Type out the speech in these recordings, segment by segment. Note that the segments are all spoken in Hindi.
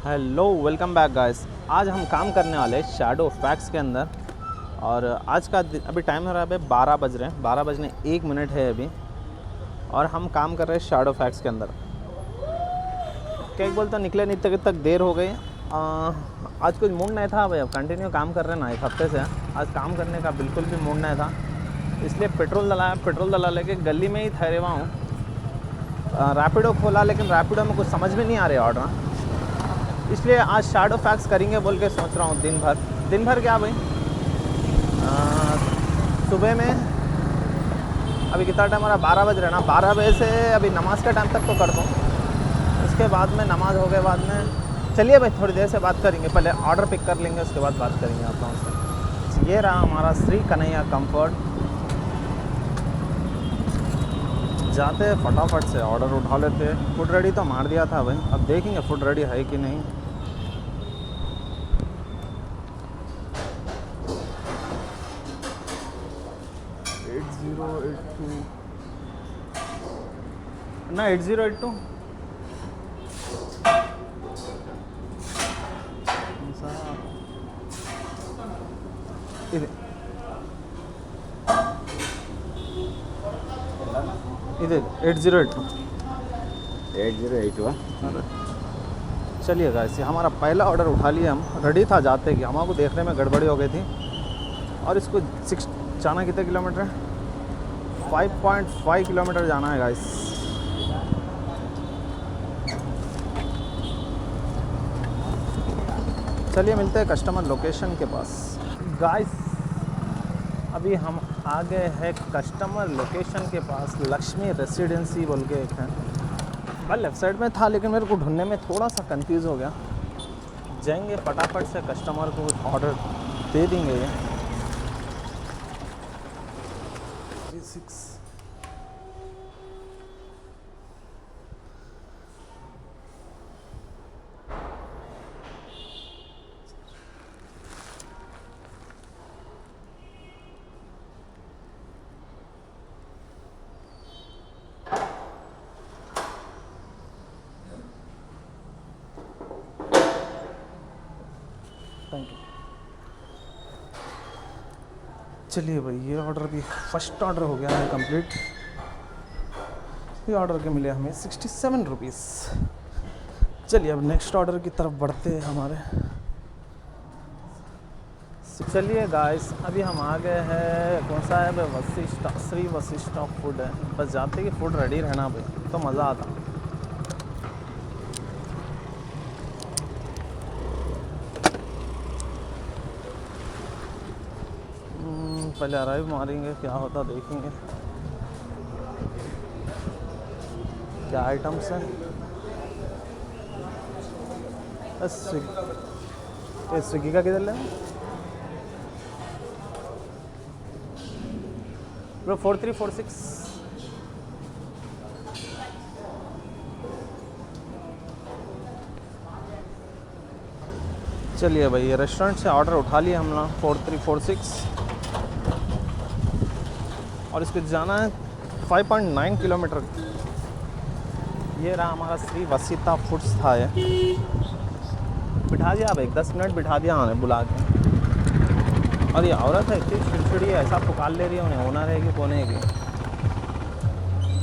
Hello welcome back guys. आज हम काम करने वाले हैं शैडो फैक्स के अंदर। और आज का अभी टाइम हो रहा है, 12 बज रहे हैं, 12 बजने 1 मिनट है अभी। और हम काम कर रहे हैं शैडो फैक्स के अंदर। क्या बोलते निकले नहीं तक देर हो गई। आज कुछ मूड नहीं था भाई, अब कंटिन्यू काम कर रहे हैं ना 1 हफ्ते से। आज काम करने का बिल्कुल भी मूड नहीं था, इसलिए पेट्रोल डला लेके गली में ही ठहरे हुआ हूँ। रैपिडो खोला, लेकिन रैपिडो में कुछ समझ में नहीं आ रहे ऑर्डर, इसलिए आज शैडो फैक्स करेंगे बोल के सोच रहा हूँ। दिन भर क्या भाई, सुबह में अभी कितना टाइम हो रहा है, 12 बज रहे ना। 12 बजे से अभी नमाज़ के टाइम तक तो कर दूँ, उसके बाद में नमाज़ हो गए बाद में चलिए भाई थोड़ी देर से बात करेंगे। पहले ऑर्डर पिक कर लेंगे, उसके बाद बात करेंगे आप लोगों से। ये रहा हमारा श्री कन्हैया कंफर्ट। जाते फटाफट से ऑर्डर उठा लेते। फूड रेडी तो मार दिया था भाई, अब देखेंगे फूड रेडी है कि नहीं। ना 8082 ಇದು 8082 चलिए गाइस, हमारा पहला ऑर्डर उठा लिया हम। रेडी था जाते कि हमारे को देखने में गड़बड़ी हो गई थी। और इसको जाना कितने किलोमीटर है, 5.5 किलोमीटर जाना है गाइस। चलिए मिलते हैं कस्टमर लोकेशन के पास। गाइस अभी हम आ गए हैं कस्टमर लोकेशन के पास। लक्ष्मी रेसिडेंसी बोल के एक है, भाई लेफ्ट साइड में था, लेकिन मेरे को ढूंढने में थोड़ा सा कंफ्यूज हो गया। जाएंगे फटाफट से कस्टमर को ऑर्डर दे देंगे। ये 36 थैंक यू। चलिए भाई, ये ऑर्डर भी फर्स्ट ऑर्डर हो गया है कंप्लीट। ये ऑर्डर के मिले हमें 67 रुपीज़। चलिए अब नेक्स्ट ऑर्डर की तरफ बढ़ते हैं हमारे। चलिए गाइस अभी हम आ गए हैं, कौन सा है भाई, श्री वशिष्ठा फूड है। बस जाते कि फूड रेडी रहना भाई, तो मज़ा आता। पहले अराइव मारेंगे, क्या होता देखेंगे। क्या आइटम्स हैं, स्विगी का किधर ले ब्रो, 4346। चलिए भाई, ये रेस्टोरेंट से ऑर्डर उठा लिया हम लोग 4346। और इसको जाना है 5.9 किलोमीटर। ये रहा हमारा श्री वशिष्ठा फूड्स था। ये बिठा दिया भाई, 10 मिनट बिठा दिया उन्हें बुला के। और ये औरत है इतनी छिड़छिड़ी है, ऐसा पुकार ले रही है उन्हें, ओनर है कि कौन है कि।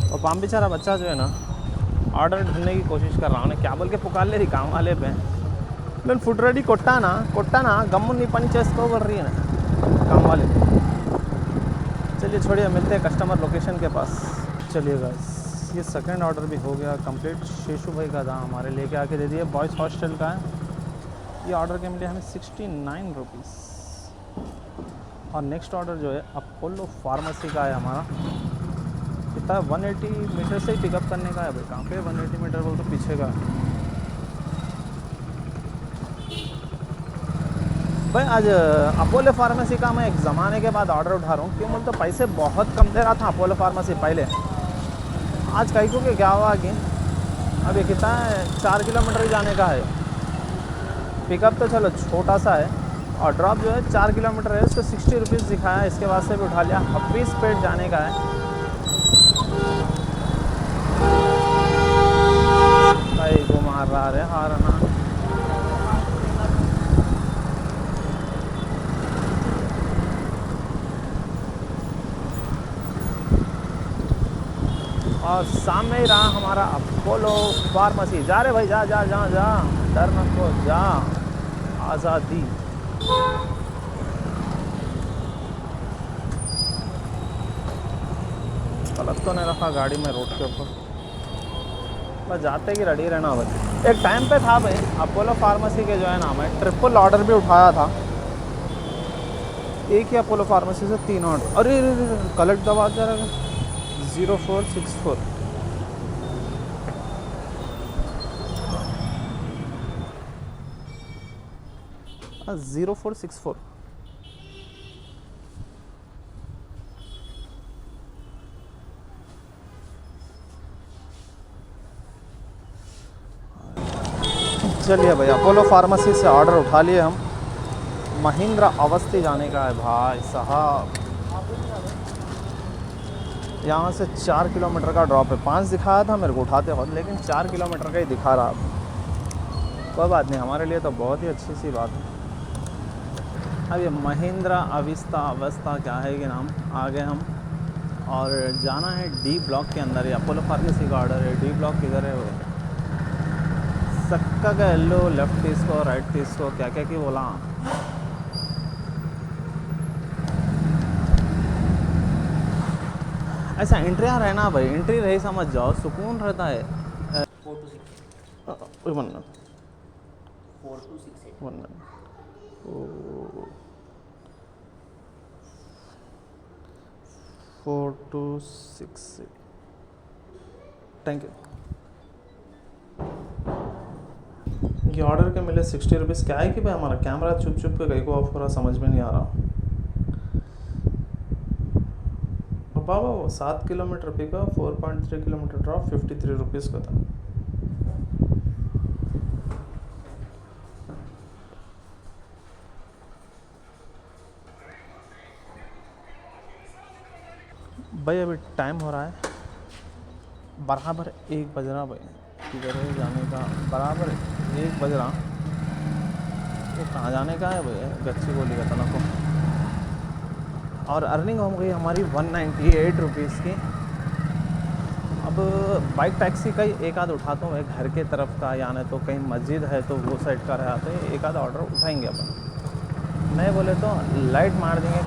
और पाम बेचारा बच्चा जो है ना, ऑर्डर ढूंढने की कोशिश कर रहा, उन्हें क्या बोल के पुकार ले रही काम वाले पे। मैं फूड रेडी कोट्टा ना गम्मू नहीं पानी चेस को बोल रही है ना काम वाले। चलिए छोड़िए, मिलते हैं कस्टमर लोकेशन के पास। चलिए गाइस, ये सेकंड ऑर्डर भी हो गया कंप्लीट। शेषु भाई का था, हमारे लेके आके दे दिए। बॉयज़ हॉस्टल का है। ये ऑर्डर के मिले हमें 69 रुपीज़। और नेक्स्ट ऑर्डर जो है अपोलो फार्मेसी का है हमारा। कितना 180 मीटर से ही पिकअप करने का है भाई। कहाँ पे 180 मीटर बोल तो पीछे का है भाई। आज अपोलो फार्मेसी का मैं एक ज़माने के बाद ऑर्डर उठा रहा हूँ। क्यों बोल तो पैसे बहुत कम दे रहा था अपोलो फार्मेसी पहले। आज कहीं को क्या हुआ कि अभी कितना है, 4 किलोमीटर ही जाने का है। पिकअप तो चलो छोटा सा है, और ड्रॉप जो है 4 किलोमीटर है, उसको 60 रुपीज़ दिखाया। इसके बाद से भी उठा लिया। हफीज़ पेट जाने का है भाई, को मार रहा है हारना। और सामने ही रहा हमारा अपोलो फार्मेसी। जा रहे भाई, जा जा जा जा, डर मत को, जा, आज़ादी। गलत तो नहीं रखा गाड़ी में रोड के ऊपर, बस जाते कि रेडी रहना भाई। एक टाइम पे था भाई अपोलो फार्मेसी के जो है नाम है, ट्रिपल ऑर्डर भी उठाया था। एक ही अपोलो फार्मेसी से 3 ऑर्डर। अरे कलेक्ट दबा जा रहा है 0464। हाँ 0464। चलिए भाई अपोलो फार्मेसी से ऑर्डर उठा लिए हम। महिंद्रा अवस्थी जाने का है भाई साहब। यहाँ से 4 किलोमीटर का ड्रॉप है। 5 दिखाया था मेरे को उठाते वक्त, लेकिन 4 किलोमीटर का ही दिखा रहा। कोई बात नहीं, हमारे लिए तो बहुत ही अच्छी सी बात है। अब ये महिंद्रा अवस्था क्या है कि नाम, आगे हम और जाना है डी ब्लॉक के अंदर। ये अपोलो फार्मेसी का ऑर्डर है। डी ब्लॉक किधर है वो? सक्का का येल्लो, लेफ्ट इसको, राइट इसको, क्या क्या की बोला। ऐसा एंट्री रहना भाई, एंट्री रही समझ जाओ, सुकून रहता है। 4 to 6 4 to 6 4 to 6। Thank you. ये ऑर्डर के मिले 60 रुपीज़। क्या है कि भाई हमारा कैमरा चुप चुप के कहीं को ऑफ हो रहा, समझ में नहीं आ रहा। बाबा वो 7 kilometre pickup, 4.3 kilometre drop, 53 rupees का था। भाई अभी टाइम हो रहा है बराबर 1 बज रहा भाई। किधर है जाने का? बराबर 1 बज रहा। तो कहाँ जाने का है भाई? गच्ची बोली का तना को। और अर्निंग हो गई हमारी 198 रुपीज़ की। अब बाइक टैक्सी का ही एक आध उठाता हूँ, एक घर के तरफ का, यानी तो कहीं मस्जिद है तो वो साइड का रहा, तो एक आध ऑर्डर उठाएंगे अपन। नहीं बोले तो लाइट मार देंगे।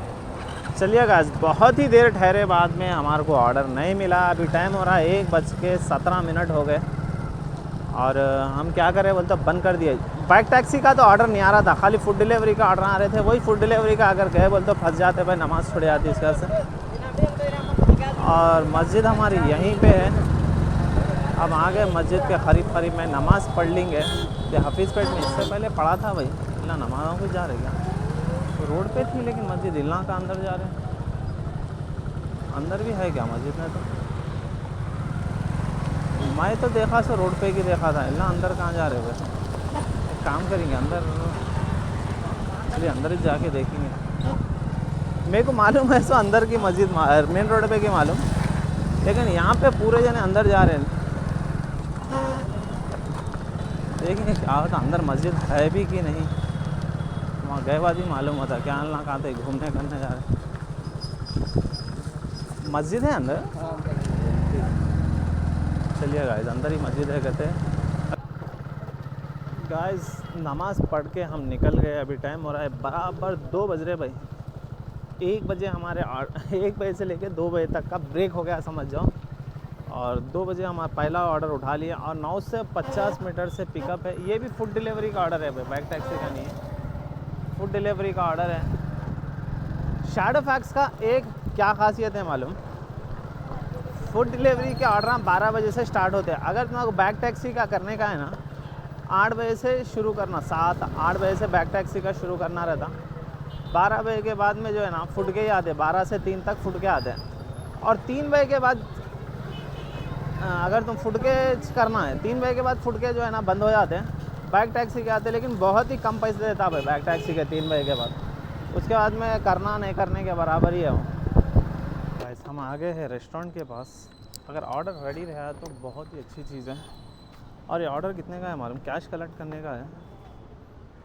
चलिए गाइस, बहुत ही देर ठहरे बाद में हमारे को ऑर्डर नहीं मिला। अभी टाइम हो रहा है 1:17 हो गए। और हम क्या करें बोलते बंद कर दिए। बाइक टैक्सी का तो ऑर्डर नहीं आ रहा था, खाली फूड डिलीवरी का ऑर्डर आ रहे थे। वही फूड डिलीवरी का अगर गए बोलते फंस जाते भाई, नमाज़ छुड़ जाती इसका से। और मस्जिद हमारी यहीं पे है। अब आ गए मस्जिद के करीब में, नमाज़ पढ़ लेंगे। ये हफीज़पेट में इससे पहले पढ़ा था भाई। इला नमाज़ों को जा रहे क्या? तो रोड पे थी लेकिन मस्जिद इला का अंदर जा रहे हैं। अंदर भी है क्या मस्जिद में? तो मैं तो देखा सो रोड पे की देखा था। इला अंदर कहाँ जा रहे वैसे? एक काम करेंगे अंदर, चलिए अंदर ही जाके देखेंगे। मेरे को मालूम है सो अंदर की मस्जिद मेन रोड पे की मालूम, लेकिन यहाँ पे पूरे जने अंदर जा रहे हैं। देखेंगे क्या होता, अंदर मस्जिद है भी कि नहीं। वहाँ गए बाद ही मालूम होता क्या ना कहाँ थे, घूमने करने जा रहे। मस्जिद है अंदर? चलिए गाइस, अंदर ही मस्जिद है कहते हैं। गाइस नमाज़ पढ़ के हम निकल गए। अभी टाइम हो रहा है बराबर 2 बज रहे भाई। 1 बजे हमारे 1 बजे से लेकर 2 बजे तक का ब्रेक हो गया समझ जाओ। और 2 बजे हमारा पहला ऑर्डर उठा लिया। और 9 से 50 मीटर से पिकअप है। ये भी फूड डिलीवरी का ऑर्डर है भाई, बाइक टैक्सी का नहीं है, फूड डिलीवरी का ऑर्डर है। शैडो फैक्स का एक क्या खासियत है मालूम? फूड डिलीवरी के ऑर्डर 12 बजे से स्टार्ट होते हैं। अगर तुम्हारे बाइक टैक्सी का करने का है ना, 8 बजे से शुरू करना, 7-8 बजे से बाइक टैक्सी का शुरू करना रहता। 12 बजे के बाद में जो है ना फुट के ही आते, 12 से 3 तक फुट के आते हैं। और 3 बजे के बाद अगर तुम फुट के करना है, 3 बजे के बाद फुट के जो है ना बंद हो जाते हैं। बाइक टैक्सी के आते हैं, लेकिन बहुत ही कम पैसे देता भाई बाइक टैक्सी के 3 बजे के बाद। उसके बाद में करना नहीं करने के बराबर ही है वो। गाइस हम आ गए हैं रेस्टोरेंट के पास। अगर ऑर्डर रेडी रहा तो बहुत ही अच्छी चीज़ है। और ये ऑर्डर कितने का है मालूम? कैश कलेक्ट करने का है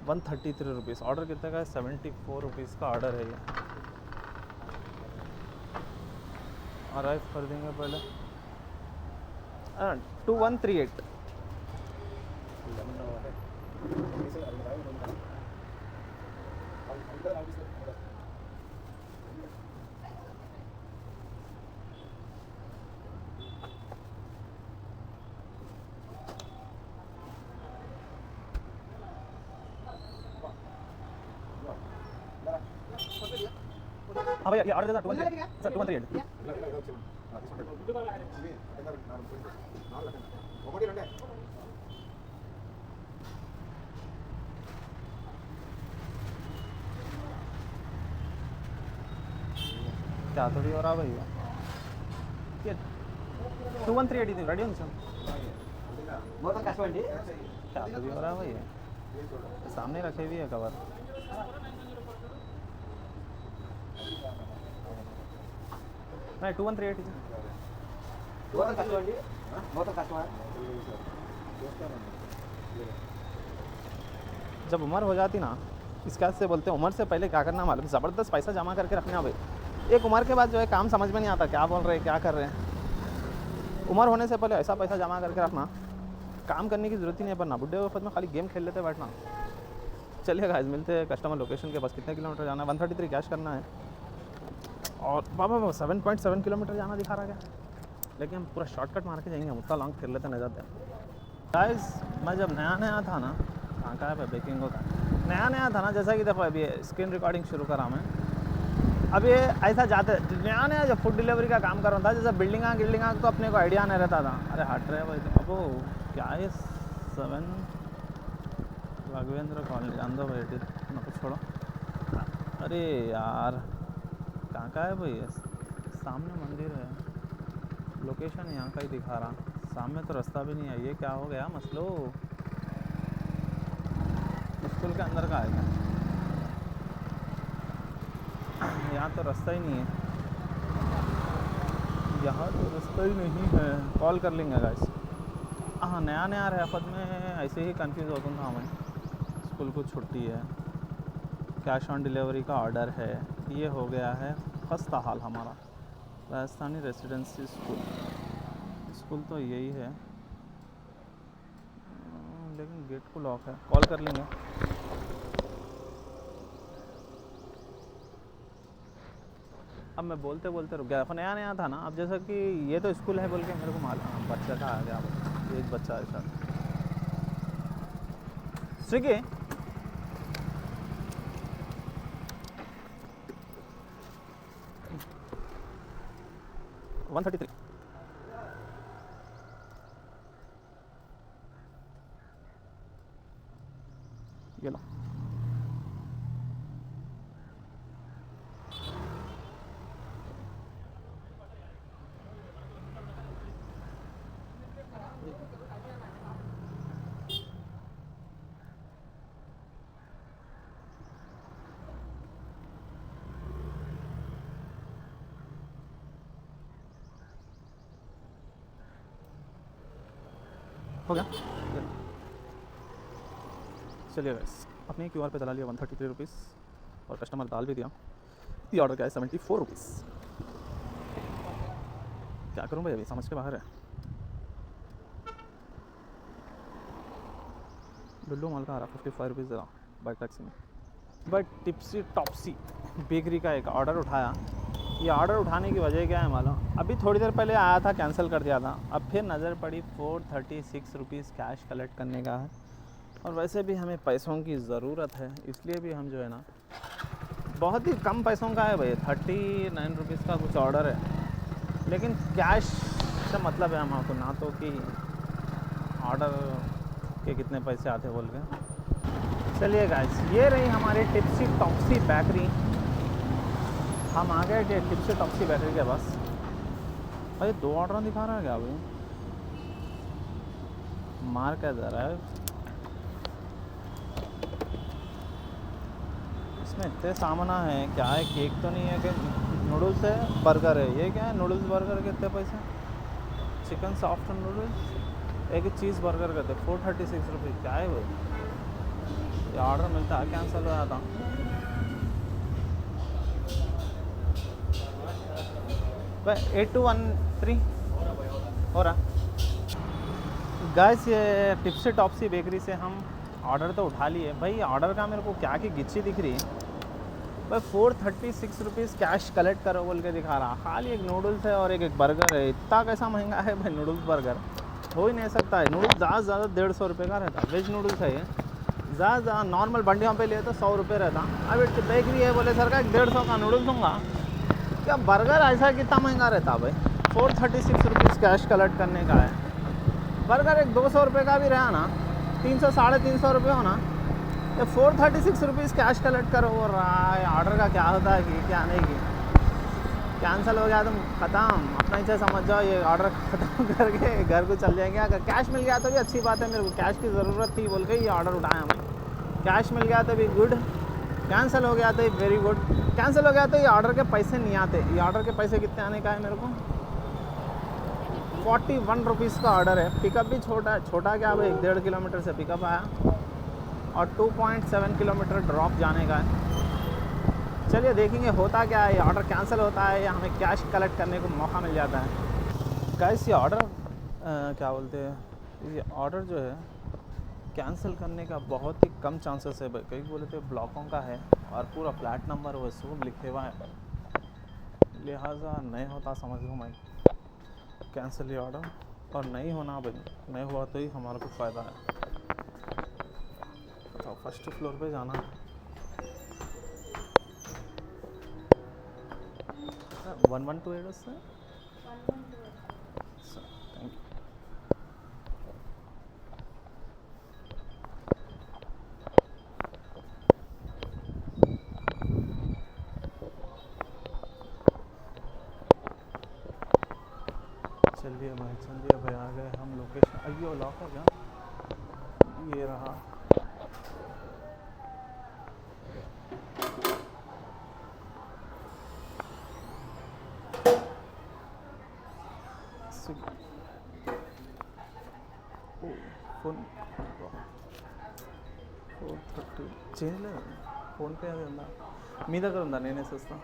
133 रुपीज़। ऑर्डर कितने का है? 74 रुपीज़ का ऑर्डर है ये। अराइव कर देंगे पहले। 2138 हाँ भैया ये ऑर्डर दे 2138 सर 2138 क्या थोड़ी हो रहा भैया ये 2138 थी रेडी हो सर बहुत कष्ट क्या थोड़ी हो रहा भैया सामने रखे हुए है कवर नहीं 2138 बहुत कष्ट जब उम्र हो जाती ना इसका से बोलते हैं उम्र से पहले क्या करना मालूम ज़बरदस्त पैसा जमा करके रखना भाई एक उम्र के बाद जो है काम समझ में नहीं आता क्या बोल रहे हैं क्या कर रहे हैं उम्र होने से पहले ऐसा पैसा जमा करके रखना काम करने की ज़रूरत ही नहीं है बनना बुढ़े वक्त में खाली गेम खेल लेते बैठना चलिए गाइस मिलते हैं कस्टमर लोकेशन के पास कितने किलोमीटर जाना है 133 कैश करना है और बाबा 7.7 किलोमीटर जाना दिखा रहा क्या लेकिन हम पूरा शॉर्टकट मार के जाएंगे हम उतना लॉन्ग फिर लेते नजर जाते गाइस मैं जब नया था ना कहाँ है बेकिंग का नया था ना जैसा कि देखो अभी स्क्रीन रिकॉर्डिंग शुरू करा मैं अब ये ऐसा जाते नया जब फूड डिलीवरी का काम कर रहा था जैसे बिल्डिंगा तो अपने को आइडिया नहीं रहता था अरे हट रहे भाई अब वो क्या है 7 राघवेंद्र कॉलोनी जान दो भाई ना कुछ छोड़ो अरे यार कहाँ का है भाई सामने मंदिर है लोकेशन यहाँ का ही दिखा रहा सामने तो रास्ता भी नहीं है ये क्या हो गया मसलो स्कूल के अंदर का है क्या यहाँ तो रास्ता ही नहीं है यहाँ तो रास्ता ही नहीं है कॉल कर लेंगे गाइस हाँ नया रेफत में ऐसे ही कंफ्यूज होता था मैं स्कूल को छुट्टी है कैश ऑन डिलीवरी का ऑर्डर है ये हो गया है खस्ता हाल हमारा राजस्थानी रेसिडेंसी स्कूल तो यही है लेकिन गेट को लॉक है कॉल कर लेंगे अब मैं बोलते रुक गया नया था ना अब जैसा कि ये तो स्कूल है बोल के मेरे को मालूम बच्चा का आ गया एक बच्चा है सर स्विगी 133 ये लो हो गया चलिए गाइस अपने क्यूआर पे डाल लिया 133 रुपीज़ और कस्टमर डाल भी दिया ये ऑर्डर क्या है 74 रुपीज़ क्या करूं भाई अभी समझ के बाहर है डुल्लू माल का आ रहा 55 रुपीज़ ज़रा बाई टैक्सी में बट टिप्सी टॉप्सी बेकरी का एक ऑर्डर उठाया ये ऑर्डर उठाने की वजह क्या है मालूम अभी थोड़ी देर पहले आया था कैंसिल कर दिया था अब फिर नज़र पड़ी 436 रुपीज़ कैश कलेक्ट करने का है और वैसे भी हमें पैसों की ज़रूरत है इसलिए भी हम जो है ना बहुत ही कम पैसों का है भाई 39 रुपीज़ का कुछ ऑर्डर है लेकिन कैश से मतलब है हमको ना तो कि ऑर्डर के कितने पैसे आते बोल के चलिए गाइस ये रही हमारी टिप्सी टॉप्सी बेकरी हम आ गए टिप्सी टॉप्सी बेकरी के पास भाई 2 ऑर्डर दिखा रहा है क्या भाई मार क्या जा रहा है इसमें इतने सामाना है क्या है केक तो नहीं है कि नूडल्स है बर्गर है ये क्या है नूडल्स बर्गर के कितने पैसे चिकन सॉफ्ट नूडल्स एक चीज़ बर्गर करते 436 रुपये क्या है भाई ये ऑर्डर मिलता है कैंसिल हो जाता भाई 8213 हो रहा गाइस ये टिप्सी टॉप्सी बेकरी से हम ऑर्डर तो उठा लिए भाई। ऑर्डर का मेरे को क्या की गिच्ची दिख रही है भाई। 436 रुपीज़ कैश कलेक्ट करो बोल के दिखा रहा। खाली एक नूडल्स है और एक बर्गर है। इतना कैसा महंगा है भाई नूडल्स बर्गर, हो ही नहीं सकता है। नूडल्स ज़्यादा से ज़्यादा 150 रुपये का रहता। वेज नूडल्स है ये, ज़्यादा ज़्यादा नॉर्मल बंडियों पे लिए तो 100 रुपये रहता। अब एक बेकरी है बोले सर का 150 का नूडल्स दूँगा, क्या बर्गर ऐसा कितना महंगा रहता भाई। 436 रुपीज़ कैश कलेक्ट करने का है। बर्गर एक 200 रुपये का भी रहा ना, 300 साढ़े 300 रुपये हो ना, तो 436 रुपीज़ कैश कलेक्ट करो। और ऑर्डर का क्या होता है कि क्या नहीं की कैंसिल हो गया तुम ख़त्म। अपना इच्छा समझ जाओ, ये ऑर्डर ख़त्म करके घर को चल जाएंगे। अगर कैश मिल गया तो भी अच्छी बात है, मेरे को कैश की ज़रूरत थी बोल के ये ऑर्डर उठाया हमें। कैश मिल गया तो भी गुड, कैंसिल हो गया तो वेरी गुड। कैंसिल हो गया तो ये ऑर्डर के पैसे नहीं आते। ये ऑर्डर के पैसे कितने आने का है मेरे को, 41 रुपीज़ का ऑर्डर है। पिकअप भी छोटा क्या भाई, 1.5 किलोमीटर से पिकअप आया और 2.7 किलोमीटर ड्रॉप जाने का है। चलिए देखेंगे होता क्या है, ये ऑर्डर कैंसिल होता है या हमें कैश कलेक्ट करने को मौका मिल जाता है। गाइस ये ऑर्डर क्या बोलते हैं, ये ऑर्डर जो है कैंसिल करने का बहुत ही कम चांसेस है। कई बोले तो ब्लॉकों का है और पूरा फ्लैट नंबर वसूल लिखे हुआ है, लिहाजा नहीं होता समझ लो मैं कैंसिल ये ऑर्डर। और नहीं होना भाई, नहीं हुआ तो ही हमारा को फ़ायदा है। तो फर्स्ट फ्लोर पे जाना है। 1128 से थैंक यू। चलिए भाई आ गए हम लोकेशन। अयो लॉक है क्या, ये रहा। फोन 430 చేంజ్ లేదు ఫోన్పే అది ఉందా మీ దగ్గర ఉందా? నేను వేసేస్తా.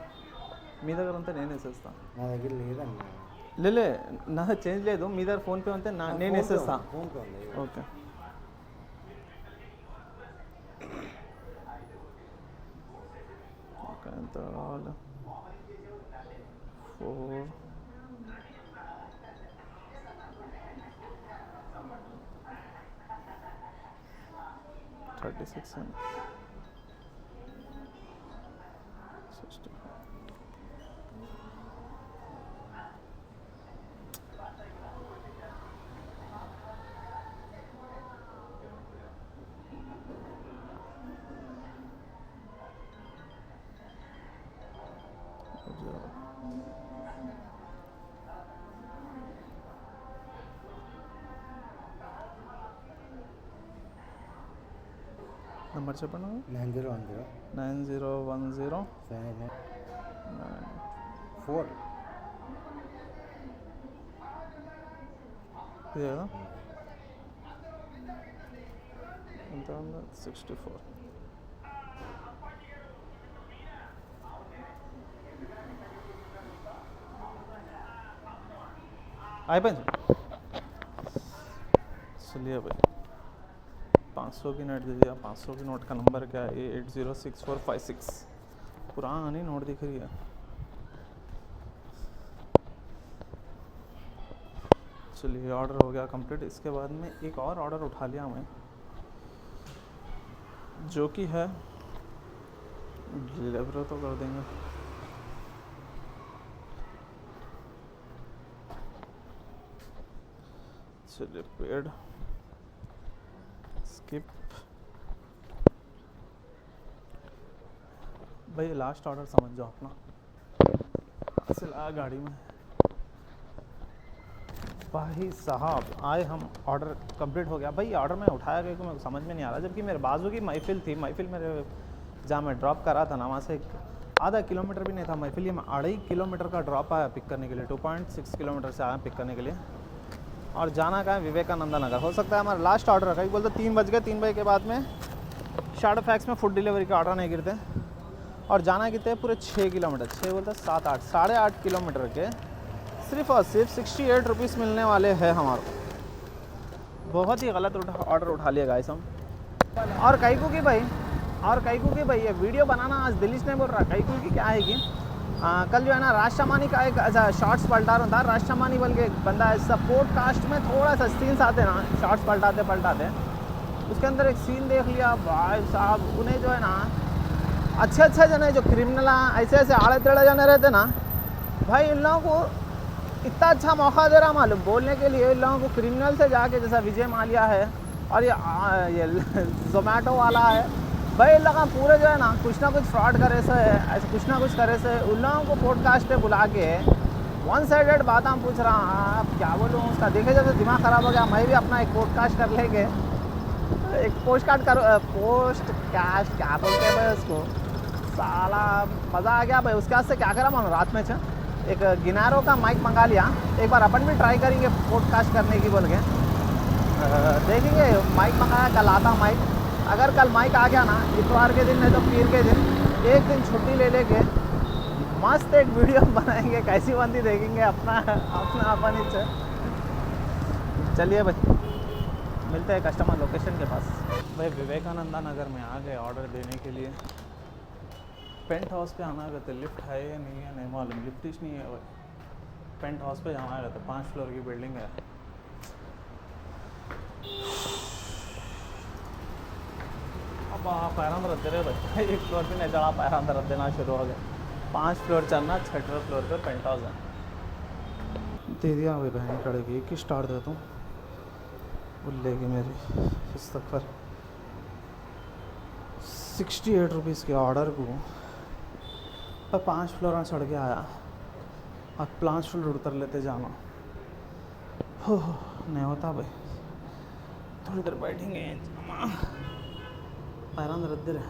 మీ దగ్గర ఉంటే నేను వేసేస్తా. నా దగ్గర లేదండి. లే నా చేంజ్ లేదు, మీ దగ్గర ఫోన్పే ఉంటే నేను వేసేస్తా. ఫోన్పే ఉంది. ఓకే ఓకే ఎంత కావాలి? 4 36 and 60. नंबर చెప్పండి. 9010 9010 4 ఇదే కదా ఎంత ఉంది? 64. అయిపోయింది. चलिए भाई 500 की नोट दे दिया। 500 की नोट का नंबर क्या है? 806456। पुरानी नोट दिख रही है। चलिए ऑर्डर हो गया कंप्लीट। इसके बाद में एक और ऑर्डर उठा लिया मैं, जो कि है डिलीवर तो कर देंगे। चलिए पेड स्किप। भाई लास्ट ऑर्डर समझ जाओ अपना। से लाया गाड़ी में भाई साहब आए हम, ऑर्डर कंप्लीट हो गया। भाई ऑर्डर मैं उठाया गया कि मेरे को समझ में नहीं आ रहा, जबकि मेरे बाजू की महफिल थी। महफिल मेरे जहाँ मैं ड्रॉप कर रहा था ना, वहाँ से आधा किलोमीटर भी नहीं था महफिल। ये मैं 2.5 किलोमीटर का ड्रॉप आया पिक करने के लिए। 2.6 किलोमीटर से आया पिक करने के लिए। और जाना कहाँ है? विवेकानंदा नगर। हो सकता है हमारा लास्ट ऑर्डर है। कहीं बोलते 3 बज गए, 3 बजे के बाद में शैडो फैक्स में फूड डिलीवरी के ऑर्डर नहीं गिरते। और जाना कितने पूरे 6 किलोमीटर, 6 बोलते 7 8 8.5 किलोमीटर के सिर्फ और सिर्फ 68 रुपीज़ मिलने वाले हैं हमारे को। बहुत ही गलत ऑर्डर उठा लिया गाइस हम। और काइकू की भाई ये वीडियो बनाना आज दिलीश ने बोल रहा। काइकू की क्या है कि कल जो है ना राजशमानी का एक अच्छा शॉर्ट्स पलटा रहा था। राजशमानी बोल के एक बंदा है, सपोर्ट कास्ट में थोड़ा सा सीन्स आते ना शॉर्ट्स पलटाते उसके अंदर एक सीन देख लिया भाई साहब। उन्हें जो है ना अच्छे जने जो क्रिमिनल ऐसे आड़े टेढ़े जने रहते ना भाई, इन लोगों को इतना अच्छा मौका दे रहा मालूम बोलने के लिए। इन लोगों को क्रिमिनल से जाके, जैसा विजय माल्या है और ये जोमेटो वाला है भाई, इन लोग पूरे जो है ना कुछ फ्रॉड करे से ऐसे कुछ ना कुछ करे से उन लोगों को पॉडकास्ट पे बुला के वन साइडेड बात हम पूछ रहा हूँ। अब क्या बोलूँ उसका, देखे जब दिमाग ख़राब हो गया। मैं भी अपना एक पॉडकास्ट कर लेंगे, एक पोस्ट कास्ट क्या बोलते हैं भाई उसको, साला मज़ा आ गया भाई। उसके बाद से क्या करा मानो रात में एक गिनारो का माइक मंगा लिया। एक बार अपन भी ट्राई करेंगे पॉडकास्ट करने की बोल के, देखेंगे। माइक मंगाया, कल आता माइक। अगर कल माइक आ गया ना इतवार के दिन, नहीं तो पीर के दिन, एक दिन छुट्टी ले लेके मस्त एक वीडियो बनाएंगे, कैसी बंदी देखेंगे अपना अपन ही से। चलिए भाई मिलते हैं कस्टमर लोकेशन के पास। भाई विवेकानंदा नगर में आ गए ऑर्डर देने के लिए। पेंट हाउस पे आना है तो लिफ्ट है या नहीं है नहीं मालूम, लिफ्ट ही नहीं है भाई। पेंट हाउस पे जाना है तो 5 फ्लोर की बिल्डिंग है। अब पैरान रख दे रहे भाई, 1 फ्लोर भी नहीं चढ़ा, पैरान रख देना शुरू हो गया। 5 फ्लोर चढ़ना, 6वें फ्लोर पे पेंट हाउस है। दे दिया भाई बहन कड़ेगी, एक ही स्टार देता हूँ वो लेगी मेरी इस तक पर 68 रुपीज़ के ऑर्डर को। पर 5 फ्लोर में चढ़ के आया, अब 5 फ्लोर उतर लेते जाना हो नहीं होता भाई। थोड़ी देर बैठेंगे, पैरान रद्द रहे।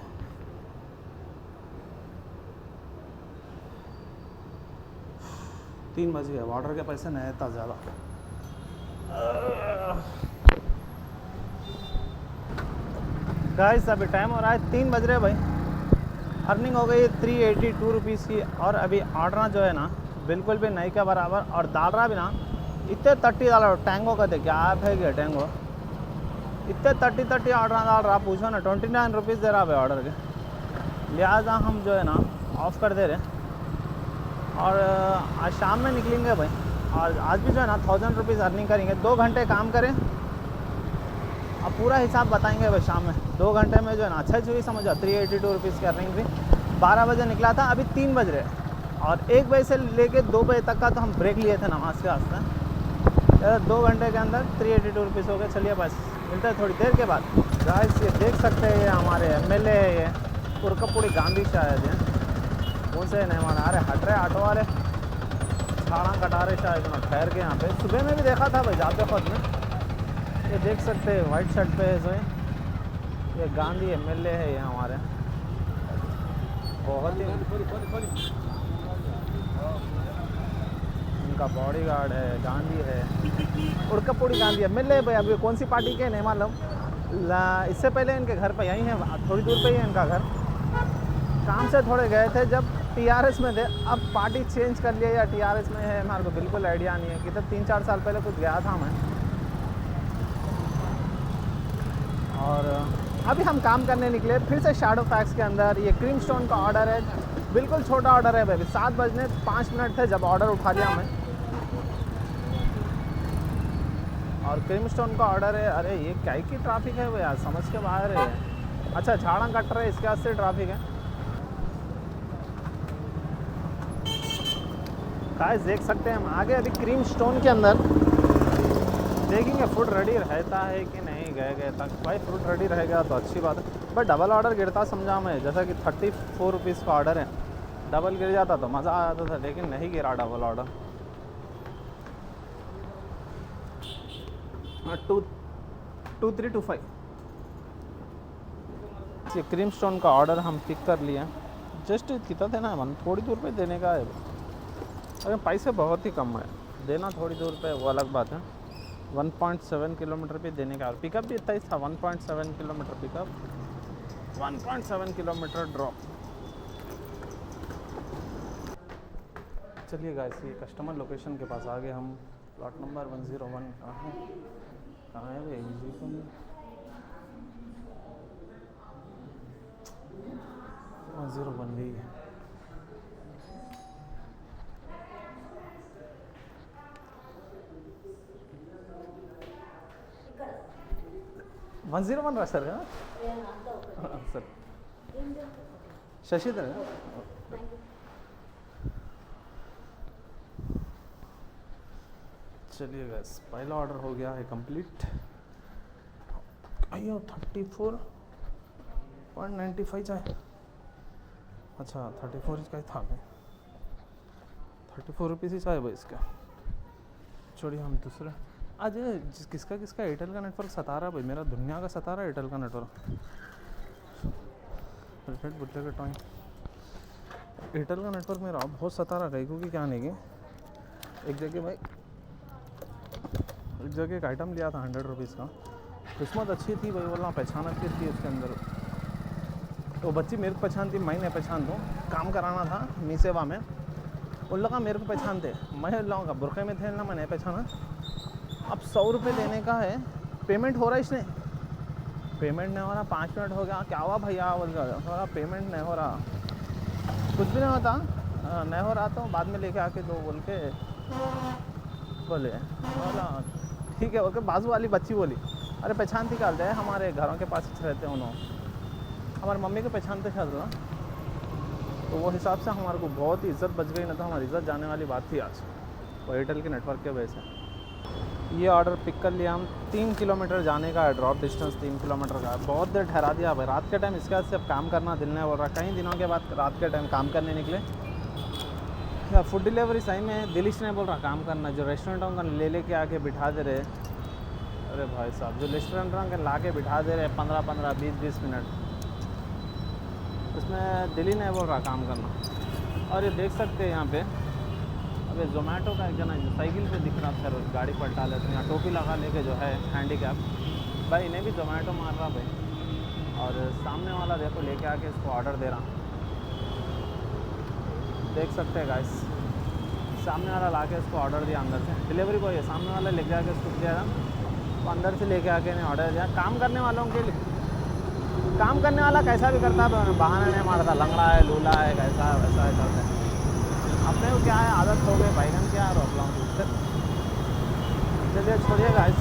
तीन बज गए, ऑर्डर के पैसे नहीं था ज़्यादा। गाइस अभी टाइम हो रहा है 3 बज रहे भाई। अर्निंग हो गई 382 रुपीज़ की। और अभी ऑर्डर जो है ना बिल्कुल भी नहीं के बराबर, और डाल रहा भी ना इतने 30 डाल रहा। टैंगो का क्या ऐप है क्या टैंगो, इतने 30 ऑर्डर डाल रहा, पूछो ना 29 रुपीज़ दे रहा भाई ऑर्डर के। लिहाजा हम जो है ना ऑफ़ कर दे रहे। और आज शाम में निकलेंगे भाई, और आज भी जो है ना 1000 रुपीज़ अर्निंग करेंगे। 2 घंटे काम करें, अब पूरा हिसाब बताएंगे भाई शाम में। 2 घंटे में जो है ना अच्छा ही समझो 382 रुपीज़ की अर्निंग थी। 12 बजे निकला था, अभी 3 बज रहे, और 1 बजे से लेके 2 बजे तक का तो हम ब्रेक लिए थे नमाज के वास्ते। 2 घंटे के अंदर 382 रुपीज़ हो गए। चलिए बस मिलते हैं थोड़ी देर के बाद। गाइस ये देख सकते हैं, ये हमारे MLA है, ये पुरकपुड़ी गांधी शायद है, कौन से नहीं माना। अरे हट रहे ऑटो वाले, खाना कटा रहे शायद ना, ठहर के यहाँ पे। सुबह में भी देखा था भाई जाते खुद में। ये देख सकते हैं वाइट शर्ट पे है जो, ये गांधी MLA है ये हमारे। बहुत ही उनका बॉडी गार्ड है, गांधी है, उड़कपुड़ी गांधी MLA भाई। अभी कौन सी पार्टी के नहीं मालूम। इससे पहले इनके घर पे यहीं है, थोड़ी दूर पे ही है इनका घर। काम से थोड़े गए थे जब TRS में थे, अब पार्टी चेंज कर लिया या TRS में है हमारे को बिल्कुल आइडिया नहीं है। कि तब 3-4 साल पहले कुछ गया था मैं। और अभी हम काम करने निकले फिर से शैडो फैक्स के अंदर। ये क्रीम स्टोन का ऑर्डर है, बिल्कुल छोटा ऑर्डर है भाई। 7 बजने 5 मिनट थे जब ऑर्डर उठा लिया मैं। और क्रीम स्टोन का ऑर्डर है। अरे ये क्या की ट्रैफिक है वो यार, समझ के बाहर है। अच्छा झाड़ा कट रहे इसके वास्ते ट्रैफिक है। गाइस देख सकते हैं हम आगे अभी क्रीम स्टोन के अंदर देखेंगे फूड रेडी रहता है कि नहीं। गए तक भाई फूड रेडी रहेगा तो अच्छी बात है। बट डबल ऑर्डर गिरता समझा मैं, जैसा कि 34 रुपीज़ का ऑर्डर है, डबल गिर जाता तो मज़ा आ जाता था, लेकिन नहीं गिरा डबल ऑर्डर। 2325 ये क्रीम स्टोन का ऑर्डर हम पिक कर लिया। जस्ट कितना देना है, थोड़ी दूर पे देने का है, अगर पैसे बहुत ही कम है। देना थोड़ी दूर पे वो अलग बात है। 1.7 किलोमीटर पे देने का, और पिकअप भी इतना ही था। 1.7 किलोमीटर पिकअप, 1.7 किलोमीटर ड्रॉप। चलिए गाइस ये कस्टमर लोकेशन के पास आ गए हम। प्लॉट नंबर 101 का है। कहाँ है भाई इजी को नहीं 101 भी है। वन 101 रा सर सर शशिधर है। चलिए गैस पहला ऑर्डर हो गया है कंप्लीट। अयो 34.95 चाहे अच्छा 34 का ही था भाई 34 रुपीज़ ही चाहे भाई इसका। छोड़िए हम दूसरा आज किसका एयरटेल का नेटवर्क सता रहा भाई मेरा दुनिया का सता रहा है एयरटेल का नेटवर्क। रेड बुट्टे का टाइम एयरटेल का नेटवर्क मेरा बहुत सता रहा है क्योंकि क्या नहीं कि एक जगह एक आइटम लिया था 100 रुपीज़ का। किस्मत अच्छी थी भाई बोला पहचान अच्छी थी उसके अंदर। तो बच्ची मेरे को पहचानती मैं नहीं पहचान दूँ। काम कराना था मी सेवा में उन लोग मेरे को पहचानते मैं लोगों का बुरखे में थे ना मैं नहीं पहचाना। अब 100 रुपये देने का है पेमेंट हो रहा है इसने पेमेंट नहीं हो रहा 5 मिनट हो गया क्या हुआ भैया बोल रहा पेमेंट नहीं हो रहा कुछ भी नहीं होता नहीं हो रहा तो बाद में लेके आके दो बोल के बोले बोला ठीक है बोल के बाजू वाली बच्ची बोली अरे पहचानती निकालते हैं हमारे घरों के पास रहते हैं उन्होंने हमारी मम्मी को पहचानते चलना। तो वो हिसाब से हमारे को बहुत ही इज़्ज़त बच गई ना तो हमारी इज़्ज़त जाने वाली बात थी आज वो एयरटेल के नेटवर्क के वजह से। ये ऑर्डर पिक कर लिया हम 3 किलोमीटर जाने का है ड्रॉप डिस्टेंस 3 किलोमीटर का है। बहुत देर ठहरा दिया भाई रात के टाइम इसके बाद से अब काम करना दिल नहीं बोल रहा। कई दिनों के बाद रात के टाइम काम करने निकले। फूड डिलीवरी सही में दिलिश नहीं बोल रहा काम करना जो रेस्टोरेंटों का ले आके बिठा दे रहे अरे भाई साहब जो रेस्टोरेंटों के ला के बिठा दे रहे 15-15 20-20 मिनट उसमें दिल ही नहीं बोल रहा काम करना। और ये देख सकते हैं यहाँ पे अबे जोमेटो का एक जना साइकिल पे दिख रहा था गाड़ी पलटा लेते हैं यहाँ टोपी लगा लेके जो है हैंडीकैप भाई इन्हें भी जोमेटो मार रहा भाई। और सामने वाला देखो लेके आके इसको ऑर्डर दे रहा देख सकते हैं गाइस सामने वाला ला के इसको ऑर्डर दिया अंदर से डिलीवरी बॉय है सामने वाला लेके आके इसको दिया था तो अंदर से लेके आके इन्हें ऑर्डर दिया। काम करने वालों के काम करने वाला कैसा भी करता है बहाना नहीं मारता लंगड़ा है लूला है कैसा है वैसा है करता है। अपने को क्या है आदत हो गई बैगन क्या रोक लाऊँ चलिए छोड़िए गाइस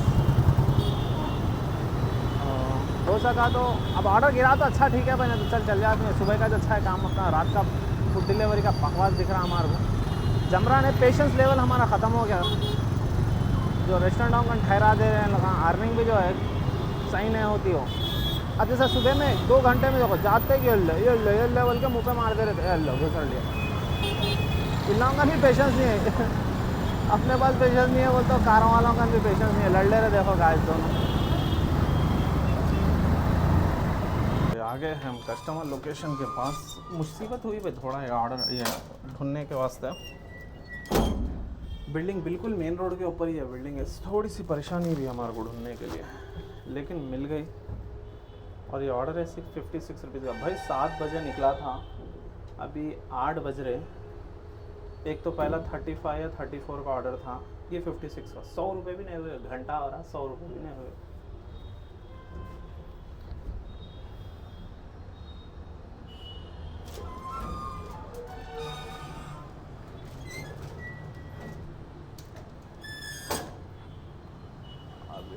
हो सका तो अब ऑर्डर गिरा तो अच्छा ठीक है भाई तो चल जाते हैं। सुबह का जो अच्छा है काम अपना रात का फूड डिलीवरी का बकवास दिख रहा हमारे को जमरा ने पेशेंस लेवल हमारा ख़त्म हो गया। जो रेस्टोरेंटों का ठहरा दे रहे हैं लोग अर्निंग भी जो है सही नहीं होती हो। अब जैसे सुबह में 2 घंटे में देखो जाते कि ये लेवल के मुँह पे मार दे रहे थे घुसड़ लिया। इन लोगों का भी पेशेंस नहीं है अपने पास पेशेंस नहीं है बोलते कारों वालों का भी पेशेंस नहीं है लड़ ले रहे देखो गाइस दोनों। आगे हम कस्टमर लोकेशन के पास मुसीबत हुई भाई थोड़ा ये ऑर्डर ये ढूंढने के वास्ते। बिल्डिंग बिल्कुल मेन रोड के ऊपर ही है बिल्डिंग है थोड़ी सी परेशानी भी हमारे को ढूंढने के लिए लेकिन मिल गई। और ये ऑर्डर है 56 रुपीज़ का भाई 7 बजे निकला था अभी 8 बज रहे। एक तो पहला 35 या 34 का ऑर्डर था ये 56 का 100 रुपये भी नहीं हुए घंटा हो रहा 100 रुपये भी नहीं हुए। अभी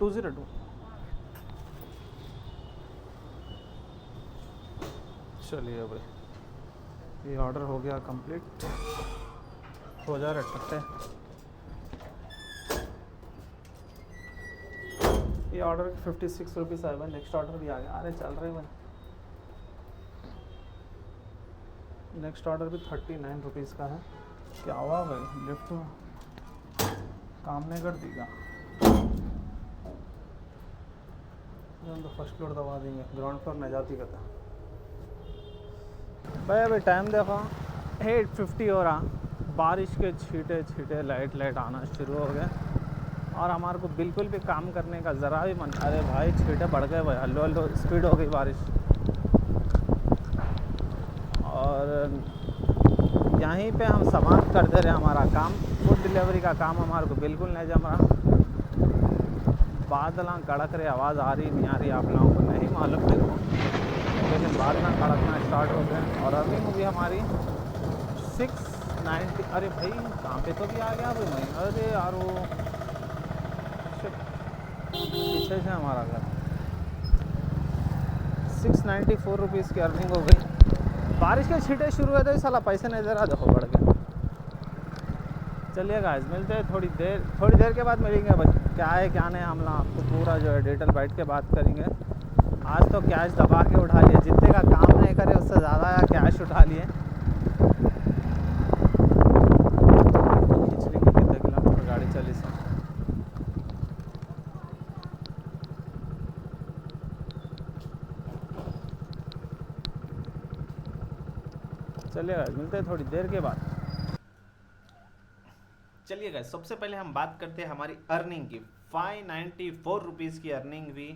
202 चलिए भाई ये ऑर्डर हो गया कंप्लीट हो जा रहा है। ये ऑर्डर 56 रुपीज़ आया भाई नेक्स्ट ऑर्डर भी आ गया अरे चल रहे भाई नेक्स्ट ऑर्डर भी 39 रुपीज़ का है। क्या हुआ भाई लिफ्ट काम नहीं कर देगा तो फर्स्ट फ्लोर दबा देंगे ग्राउंड फ्लोर नहीं जाती कहता भाई। अभी टाइम देखो 8:50 हो रहा बारिश के छींटे छींटे लाइट आना शुरू हो गए और हमारे को बिल्कुल भी काम करने का ज़रा भी मन अरे भाई छींटे बढ़ गए भाई हल्लो हल्लो स्पीड हो गई बारिश। और यहीं पे हम समाप्त करते रहे हमारा काम। फूड डिलीवरी का काम हमारे को बिल्कुल नहीं जम रहा। बादल कड़क रहे, आवाज़ आ रही नहीं आ रही आप लोगों को नहीं मालूम मेरे को, लेकिन बादल कड़कना स्टार्ट हो गए। और अर्निंग हुई हमारी 690। अरे भाई कहाँ पे तो भी आ गया भाई मैं, अरे यार वो पीछे से हमारा घर। 694 रुपीज़ की अर्निंग हो गई। बारिश के छींटे शुरू हुए तो साला पैसे नहीं दे रहा, देखो बढ़ गया। चलिए गाइस मिलते हैं थोड़ी देर के बाद मिलेंगे भाई। क्या है क्या नहीं हम लोग आपको पूरा जो है डिटेल बैठ के बात करेंगे। आज तो कैश दबा के उठा लिए, जितने का काम नहीं करे उससे ज़्यादा या कैश उठा लिए। खिचड़ी की कितने किलोमीटर गाड़ी चली सो। चलिए गाइस मिलते हैं थोड़ी देर के बाद। चलिए गाइस सबसे पहले हम बात करते हैं हमारी अर्निंग की। 594 रुपीज़ की अर्निंग हुई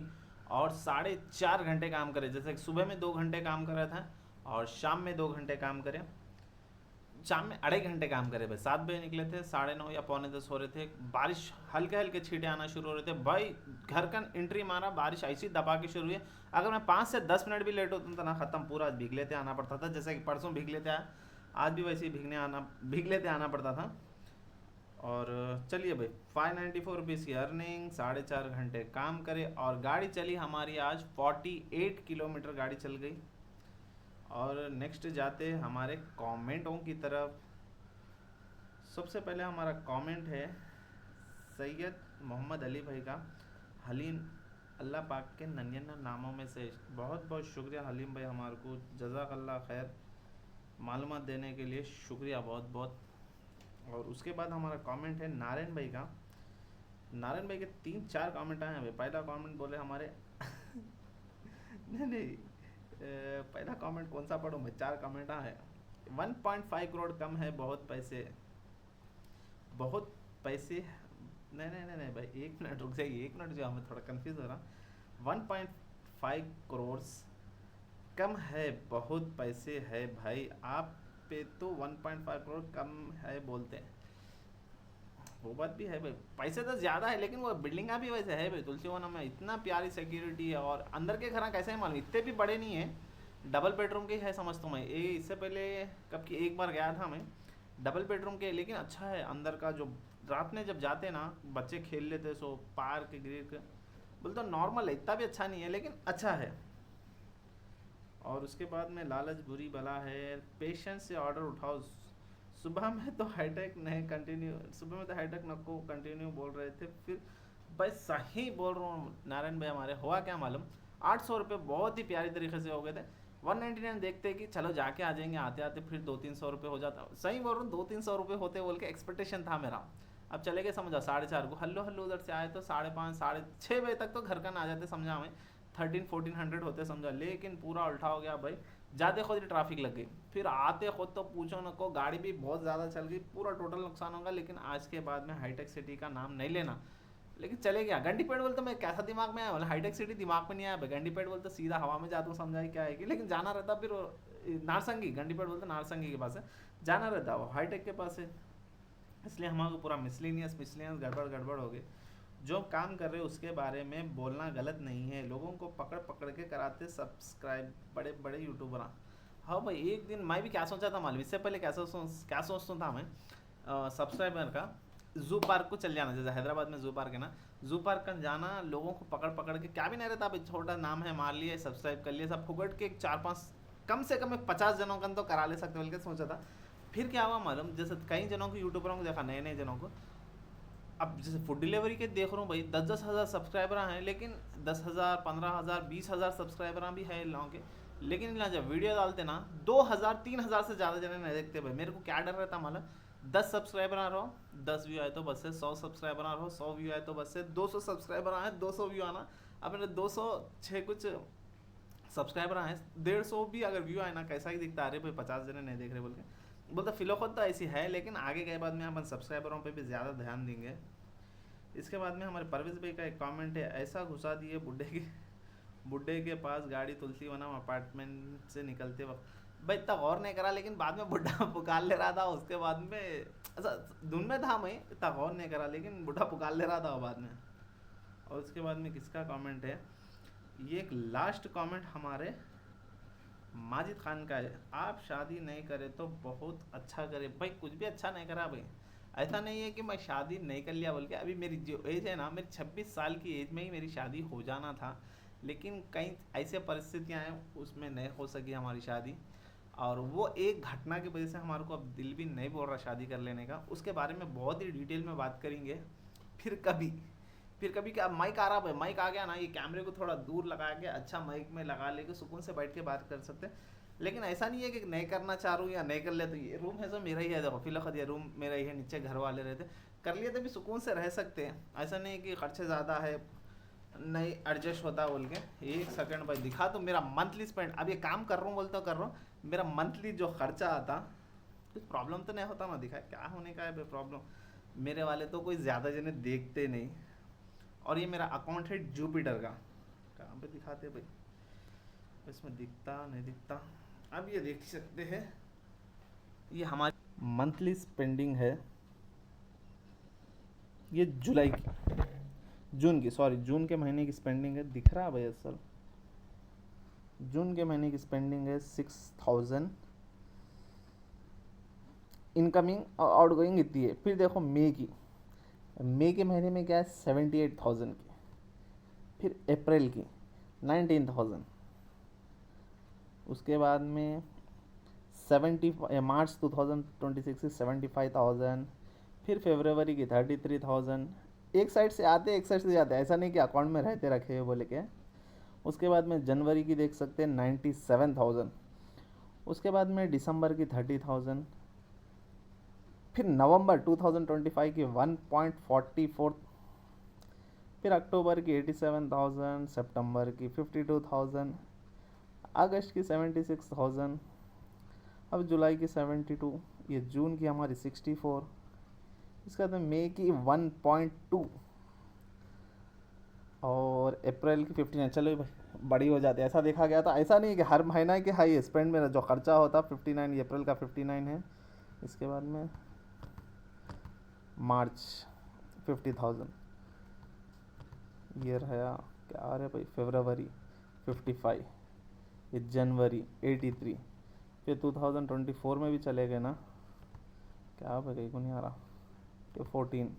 और 4.5 घंटे काम करे। जैसे सुबह में 2 घंटे काम कर रहा था और शाम में 2 घंटे काम करे, शाम में 2.5 घंटे काम करे भाई। 7 बजे निकले थे, 9:30 या 9:45 हो रहे थे। बारिश हल्के हल्के छींटे आना शुरू हो रहे थे भाई। घर का एंट्री मारा, बारिश ऐसी दबा के शुरू हुई। अगर मैं 5 से 10 मिनट भी लेट होता था ना, ख़त्म पूरा भीग लेते आना पड़ता था। जैसे कि परसों भीग लेते आया, आज भी वैसे ही भीग लेते आना पड़ता था। और चलिए भाई 594 रुपीज़ की अर्निंग, 4.5 घंटे काम करे और गाड़ी चली हमारी आज 48 किलोमीटर गाड़ी चल गई। और नेक्स्ट जाते हमारे कमेंटों की तरफ। सबसे पहले हमारा कमेंट है सैयद मोहम्मद अली भाई का। हलीम अल्लाह पाक के नन्या नामों में से बहुत बहुत शुक्रिया हलीम भाई, हमारे को जज़ाकल्लाह खैर मालूमात देने के लिए शुक्रिया बहुत बहुत। और उसके बाद हमारा कमेंट है नारायण भाई का। नारायण भाई के 3-4 कमेंट आए हैं भाई। पहला कमेंट बोले हमारे नहीं पहला कमेंट कौन सा पढ़ूँ मैं, 4 कमेंट आए हैं। 1.5 करोड़ कम है, बहुत पैसे नहीं भाई, 1 मिनट रुक जाइए, 1 मिनट जो हमें थोड़ा कंफ्यूज हो रहा। 1.5 करोड़ कम है, बहुत पैसे है भाई। आप पे तो 1.5 करोड़ कम है बोलते हैं, वो बात भी है भाई। पैसे तो ज़्यादा है लेकिन वो बिल्डिंग भी वैसे है भाई। तुलसीवना में इतना प्यारी सिक्योरिटी है और अंदर के घर कैसे है मालूम, इतने भी बड़े नहीं है, डबल बेडरूम के है समझता हूँ मैं। ये इससे पहले कब की एक बार गया था मैं, डबल बेडरूम के, लेकिन अच्छा है अंदर का। जो रात में जब जाते ना बच्चे खेल लेते सो पार्क गिर बोलते नॉर्मल है, इतना भी अच्छा नहीं है लेकिन अच्छा है। और उसके बाद में लालच बुरी बला है, पेशेंस से ऑर्डर उठाओ। सुबह में तो हाईटेक नहीं कंटिन्यू, सुबह में तो हाईटेक नको कंटिन्यू बोल रहे थे, फिर भाई सही बोल रहा हूँ नारायण भाई। हमारे हुआ क्या मालूम, 800 रुपये बहुत ही प्यारी तरीके से हो गए थे। 199 देखते कि चलो जाके आ जाएंगे, आते आते फिर 200-300 रुपये हो जाता। सही बोल रहा हूँ, 200-300 रुपये होते बोल के एक्सपेक्टेशन था मेरा। अब चले गए समझा 4:30 को, हल्लो हल्लो उधर से आए तो 5:30 6:30 बजे तक तो घर का ना आ जाते समझा हमें। 1300-1400 होते समझा, लेकिन पूरा उल्टा हो गया भाई। जाते खुद ही ट्रैफिक लग गई, फिर आते खुद तो पूछो न को, गाड़ी भी बहुत ज़्यादा चल गई, पूरा टोटल नुकसान होगा। लेकिन आज के बाद में हाईटेक सिटी का नाम नहीं लेना, लेकिन चले गया। गंडीपेट बोलते मैं कैसा दिमाग में आया, बोला हाईटेक सिटी दिमाग में नहीं आया भाई। गंडीपेट बोलते सीधा हवा में जाता हूँ, समझा क्या है कि, लेकिन जाना रहता फिर नारसंगी, गंडीपेट बोलते नारसंगी के पास है, जाना रहता वो हाईटेक के पास है। इसलिए हमारे को पूरा मिसलिनियस गड़बड़ हो गई। जो काम कर रहे हो उसके बारे में बोलना गलत नहीं है, लोगों को पकड़ पकड़ के कराते सब्सक्राइब बड़े बड़े यूट्यूबर। हाँ भाई, एक दिन मैं भी क्या सोचा था मालूम, इससे पहले क्या सोचता था मैं सब्सक्राइबर का, जू पार्क को चल जाना। जैसे हैदराबाद में जू पार्क है ना, जू पार्क का जाना, लोगों को पकड़ पकड़ के, क्या भी नहीं रहता भाई, छोटा नाम है मार लिए सब्सक्राइब कर लिए सब फुकट के, 4-5 कम से कम 50 जनों का तो करा ले सकते बोल के सोचा था। फिर क्या हुआ मालूम, जैसे कई जनों को यूट्यूबरों को देखा, नए नए जनों को, अब जैसे फूड डिलीवरी के देख रहा हूँ भाई, 10-10 हज़ार सब्सक्राइबर हैं, लेकिन 10,000 15,000 20,000 सब्सक्राइबर भी हैं इन लोगों के, लेकिन ना जब वीडियो डालते ना 2,000 3,000 से ज़्यादा जने नहीं देखते भाई। मेरे को क्या डर रहता मालूम, 10 सब्सक्राइबर आ रहा हो, 10 व्यू आए तो बस से, 100 सब्सक्राइबर आ रहा हो, 100 व्यू आए तो बस से, 200 सब्सक्राइबर आए 200 व्यू आना। अब मेरे 206 कुछ सब्सक्राइबर आए, 150 भी अगर व्यू आए ना, कैसा ही दिखता, अरे भाई 50 जने नहीं देख रहे बोल के बोलता। फिलौखत तो ऐसी है, लेकिन आगे के बाद में अपन सब्सक्राइबरों पे भी ज़्यादा ध्यान देंगे। इसके बाद में हमारे परवेज भाई का एक कमेंट है, ऐसा घुसा दिए बुड्ढे के पास गाड़ी तुलसीवनम अपार्टमेंट से निकलते वक्त। भाई इतना गौर नहीं करा, लेकिन बाद में बुढ़ा पुकार ले रहा था, उसके बाद में ऐसा धुन में था, मैं इतना गौर नहीं करा, लेकिन बुढ़ा पुकार ले रहा था बाद में। और उसके बाद में किसका कमेंट है, ये एक लास्ट कमेंट हमारे माजिद खान का है, आप शादी नहीं करे तो बहुत अच्छा करे। भाई कुछ भी अच्छा नहीं करा भाई, ऐसा नहीं है कि मैं शादी नहीं कर लिया बोल के, अभी मेरी जो एज है ना, मेरी 26 साल की एज में ही मेरी शादी हो जाना था, लेकिन कई ऐसे परिस्थितियां हैं उसमें नहीं हो सकी हमारी शादी। और वो एक घटना की वजह से हमारे को अब दिल भी नहीं बोल रहा शादी कर लेने का। उसके बारे में बहुत ही डिटेल में बात करेंगे फिर कभी क्या। माइक आ रहा है, माइक आ गया ना, ये कैमरे को थोड़ा दूर लगा के अच्छा माइक में लगा लेके सुकून से बैठ के बात कर सकते हैं। लेकिन ऐसा नहीं है कि नहीं करना चाह रहा हूँ या नहीं कर ले, तो ये रूम है जो मेरा ही है, देखो फिलहाल ये रूम मेरा ही है, नीचे घर वाले रहते, कर लिए तो भी सुकून से रह सकते हैं। ऐसा नहीं है कि खर्चे ज़्यादा है नहीं एडजस्ट होता बोल के। एक सेकंड भाई दिखा तो मेरा मंथली स्पेंड, अब ये काम कर रहा हूँ बोलता कर रहा हूँ, मेरा मंथली जो खर्चा आता, कुछ प्रॉब्लम तो नहीं होता ना, दिखा क्या होने का है भाई प्रॉब्लम। मेरे वाले तो कोई ज़्यादा जने देखते नहीं। और ये मेरा अकाउंट है जुपिटर का, कहाँ पे दिखाते भाई, इसमें दिखता नहीं दिखता, अब ये देख सकते हैं, ये हमारी मंथली स्पेंडिंग है, ये जुलाई की, जून के महीने की स्पेंडिंग है, दिख रहा है भाई असल, जून के महीने की स्पेंडिंग है 6000, इनकमिंग और आउटगोइंग इतनी है। फिर देखो मई के महीने में क्या है 78,000 की, फिर अप्रैल की 19,000, उसके बाद में मार्च 2026 की 75,000, फिर फरवरी की 33,000। एक साइड से आते एक साइड से जाते, ऐसा नहीं कि अकाउंट में रहते रखे हुए बोले के। उसके बाद में जनवरी की देख सकते हैं 97,000, उसके बाद में दिसंबर की 30,000, फिर नवंबर 2025 की 1.44, फिर अक्टूबर की 87,000, सितंबर की 52,000, अगस्त की 76,000, अब जुलाई की 72, ये जून की हमारी 64, इसके बाद मई की 1.2 और अप्रैल की 59। चलो भाई बड़ी हो जाती है, ऐसा देखा गया था, ऐसा नहीं कि हर महीना के हाई स्पेंड मेरा जो खर्चा होता 59, ये अप्रैल का 59 है। इसके बाद में मार्च 50,000, ये रहा क्या आ रहा है भाई, फरवरी 55, ये जनवरी 83, फिर 2024 में भी चले गए ना, क्या भाई कहीं को नहीं आ रहा, ये 14,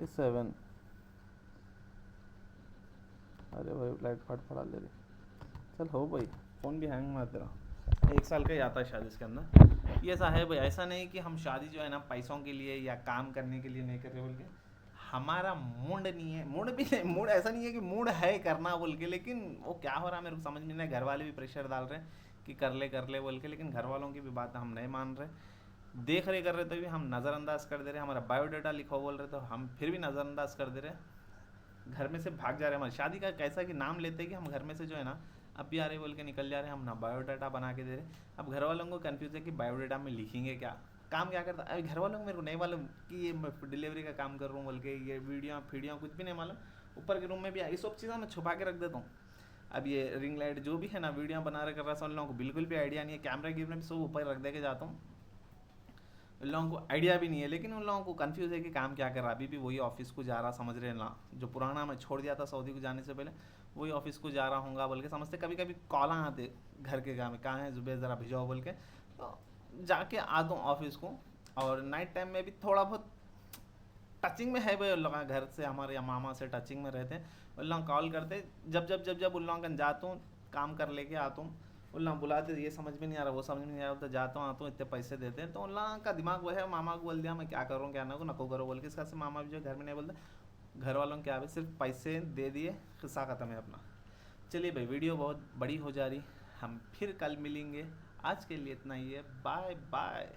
ये 7, अरे भाई लाइट फट पड़ा ले रही, चल हो भाई, फ़ोन भी हैंग मार तेरा, 1 साल का ही आता है शायद इसके अंदर। ये ऐसा है भाई, ऐसा नहीं कि हम शादी जो है ना पैसों के लिए या काम करने के लिए नहीं कर रहे बोल के, हमारा मूड नहीं है, मूड भी नहीं, मूड ऐसा नहीं है कि मूड है करना बोल के, लेकिन वो क्या हो रहा है मेरे को समझ में नहीं। घर वाले भी प्रेशर डाल रहे हैं कि कर ले बोल के, लेकिन घर वालों की भी बात हम नहीं मान रहे, देख रहे कर रहे तो भी हम नज़रअंदाज कर दे रहे, हमारा बायोडाटा लिखा बोल रहे तो हम फिर भी नज़रअंदाज कर दे रहे, घर में से भाग जा रहे हैं। हमारी शादी का कैसा कि नाम लेते हैं कि हम घर में से जो है ना अब भी आ रहे बोल के निकल जा रहे हैं, हम ना बायोडाटा बना के दे रहे। अब घर वालों को कंफ्यूज है कि बायोडाटा में लिखेंगे क्या, काम क्या करता है। अभी घर वालों को मेरे को नहीं मालूम कि ये मैं डिलीवरी का काम कर रहा हूँ बोल के, ये वीडियो कुछ भी नहीं मालूम। ऊपर के रूम में भी ये सब चीज़ें मैं छुपा के रख देता हूँ। अब ये रिंग लाइट जो भी है ना वीडियो बना रहे कर रहा है, उन लोगों को बिल्कुल भी आइडिया नहीं है, कैमरा गिमरा भी सब ऊपर रख दे के जाता हूँ, उन लोगों को आइडिया भी नहीं है, लेकिन उन लोगों को कंफ्यूज है कि काम क्या कर रहा है। अभी भी वही ऑफिस को जा रहा समझ रहे ना, जो पुराना मैं छोड़ दिया था सऊदी को जाने से पहले, वही ऑफिस को जा रहा हूँगा बोल के समझते। कभी कभी कॉल आते घर के काम में, कहाँ है जुबेर ज़रा भिजवाओ बोल के, तो जाके आता हूँ ऑफिस को। और नाइट टाइम में भी थोड़ा बहुत टचिंग में है भाई, उन लोग घर से हमारे या मामा से टचिंग में रहते हैं, उन लोग कॉल करते, जब उन लोगों जाता हूँ काम कर लेके आता हूँ, उन लोग बुलाते, ये समझ में नहीं आ रहा वो समझ में नहीं आ रहा, तो जाता हूँ आता हूँ, इतने पैसे देते हैं, तो उन लोगों का दिमाग वो है, मामा को बोल दिया मैं क्या करूँ क्या ना को नको करो बोल के, इसका से मामा भी जो घर में नहीं बोलते, घर वालों को क्या है सिर्फ पैसे दे दिए, किस्सा ख़त्म है अपना। चलिए भाई वीडियो बहुत बड़ी हो जा रही, हम फिर कल मिलेंगे, आज के लिए इतना ही है, बाय बाय।